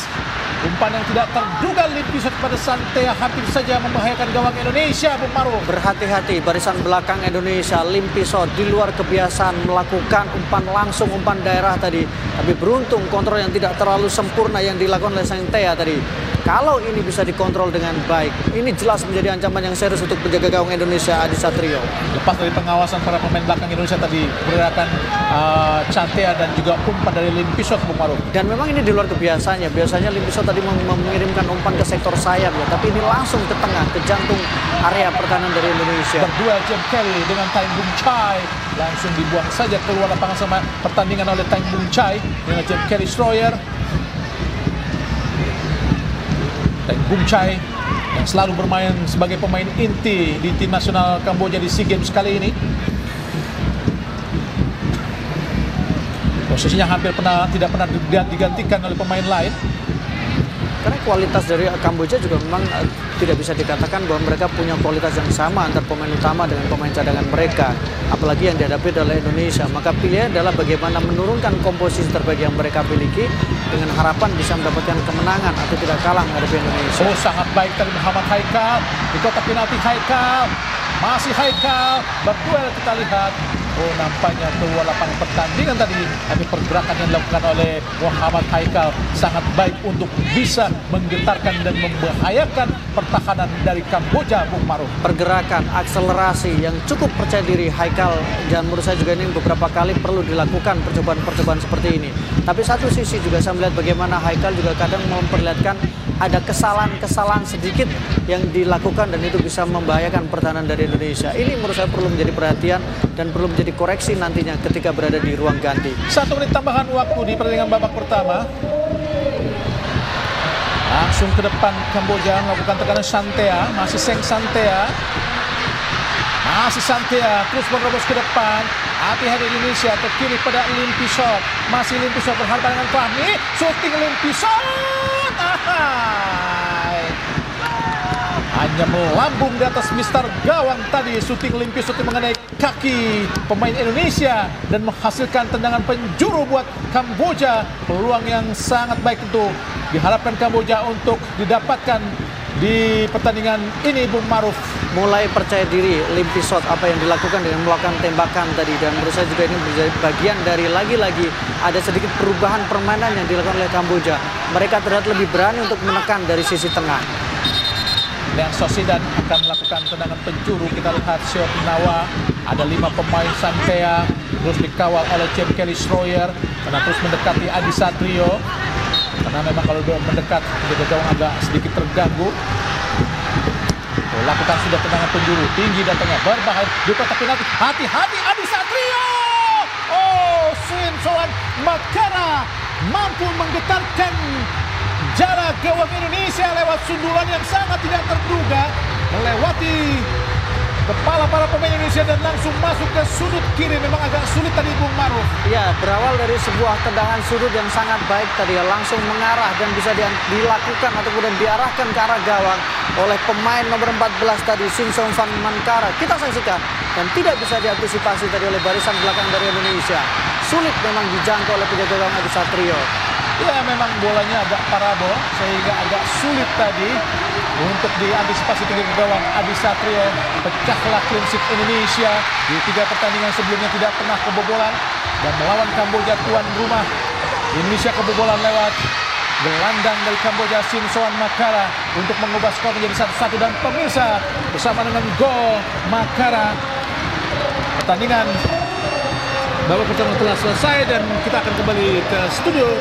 Umpan yang tidak terduga Limpisot pada Santea hampir saja membahayakan gawang Indonesia, Bung Maru. Berhati-hati barisan belakang Indonesia. Limpisot di luar kebiasaan melakukan umpan langsung, umpan daerah tadi. Tapi beruntung kontrol yang tidak terlalu sempurna yang dilakukan oleh Santea tadi. Kalau ini bisa dikontrol dengan baik, ini jelas menjadi ancaman yang serius untuk penjaga gawang Indonesia Adi Satrio. Lepas dari pengawasan para pemain belakang Indonesia tadi, pergerakan Santea dan juga umpan dari Limpisot, Bung Maru. Dan memang ini di luar kebiasaannya. Biasanya Limpisot tadi mengirimkan umpan ke sektor sayap ya, tapi ini langsung ke tengah, ke jantung area pertahanan dari Indonesia. Berdua Jim Kelly dengan Tang Bung Chai langsung dibuang saja keluar lapangan sama pertandingan oleh Tang Bung Chai dengan Jim Kelly Stroyer. Tang Bung Chai yang selalu bermain sebagai pemain inti di tim nasional Kamboja di SEA Games kali ini. Posisinya hampir tidak pernah digantikan oleh pemain lain. Karena kualitas dari Kamboja juga memang tidak bisa dikatakan bahwa mereka punya kualitas yang sama antar pemain utama dengan pemain cadangan mereka. Apalagi yang dihadapi oleh Indonesia. Maka pilihan adalah bagaimana menurunkan komposisi terbaik yang mereka miliki dengan harapan bisa mendapatkan kemenangan atau tidak kalah menghadapi Indonesia. Oh, sangat baik dari Muhammad Haikal di kotak penalti. Haikal masih Haikal berduel, kita lihat. Oh, nampaknya keluar lapangan pertandingan tadi, tapi pergerakan yang dilakukan oleh Muhammad Haikal sangat baik untuk bisa menggetarkan dan membahayakan pertahanan dari Kamboja, Bung Maruf. Pergerakan, akselerasi yang cukup percaya diri Haikal, dan menurut saya juga ini beberapa kali perlu dilakukan percobaan-percobaan seperti ini. Tapi satu sisi juga saya melihat bagaimana Haikal juga kadang memperlihatkan ada kesalahan-kesalahan sedikit yang dilakukan dan itu bisa membahayakan pertahanan dari Indonesia. Ini menurut saya perlu menjadi perhatian dan perlu menjadi koreksi nantinya ketika berada di ruang ganti. 1 menit tambahan waktu di pertandingan babak pertama. Langsung ke depan Kamboja melakukan tekanan. Santea, masih Seng Santea. Masih Santea terus menerobos ke depan. Hati-hati Indonesia ke kiri pada Lim Pisot. Masih Lim Pisot berhadapan dengan Fahmi. Shooting Lim Pisot. Hanya melambung di atas mister gawang tadi. Shooting Lim Pisot mengenai kaki pemain Indonesia dan menghasilkan tendangan penjuru buat Kamboja. Peluang yang sangat baik itu diharapkan Kamboja untuk didapatkan di pertandingan ini, Bung Maruf. Mulai percaya diri Lim Pisot apa yang dilakukan dengan melakukan tembakan tadi, dan menurut saya juga ini menjadi bagian dari lagi-lagi ada sedikit perubahan permainan yang dilakukan oleh Kamboja. Mereka terlihat lebih berani untuk menekan dari sisi tengah. Dan Sociedad akan melakukan tendangan penjuru. Kita lihat Siop Nawa, ada 5 pemain Santea terus dikawal oleh James Kelly Schroyer karena terus mendekati Adi Satrio. Karena memang kalau mendekat penjaga gawang agak sedikit terganggu. Lakukan sudah tendangan penjuru tinggi dan tengah berbahaya di kotak penalti. Hati-hati Adi Satrio. Oh, Sin Soan Makara mampu menggetarkan jarak gawang Indonesia lewat sundulan yang sangat tidak terduga, melewati kepala para pemain Indonesia dan langsung masuk ke sudut kiri. Memang agak sulit tadi, Bung Maruf. Ya, berawal dari sebuah tendangan sudut yang sangat baik tadi ya, langsung mengarah dan bisa dilakukan atau kemudian diarahkan ke arah gawang oleh pemain nomor 14 tadi, Sinson Van Mankara. Kita saksikan dan tidak bisa diantisipasi tadi oleh barisan belakang dari Indonesia. Sulit memang dijangkau oleh penjaga gawang Adi Satrio. Ya, memang bolanya agak parabol sehingga agak sulit tadi untuk diantisipasi penjaga gawang Adi Satrio. Pecahlah clean sheet Indonesia di 3 pertandingan sebelumnya tidak pernah kebobolan, dan melawan Kamboja tuan rumah Indonesia kebobolan lewat gelandang dari Kamboja Sinsoan Makara untuk mengubah skor menjadi 1-1. Dan pemirsa, bersama dengan gol Makara, pertandingan babak pertama telah selesai dan kita akan kembali ke studio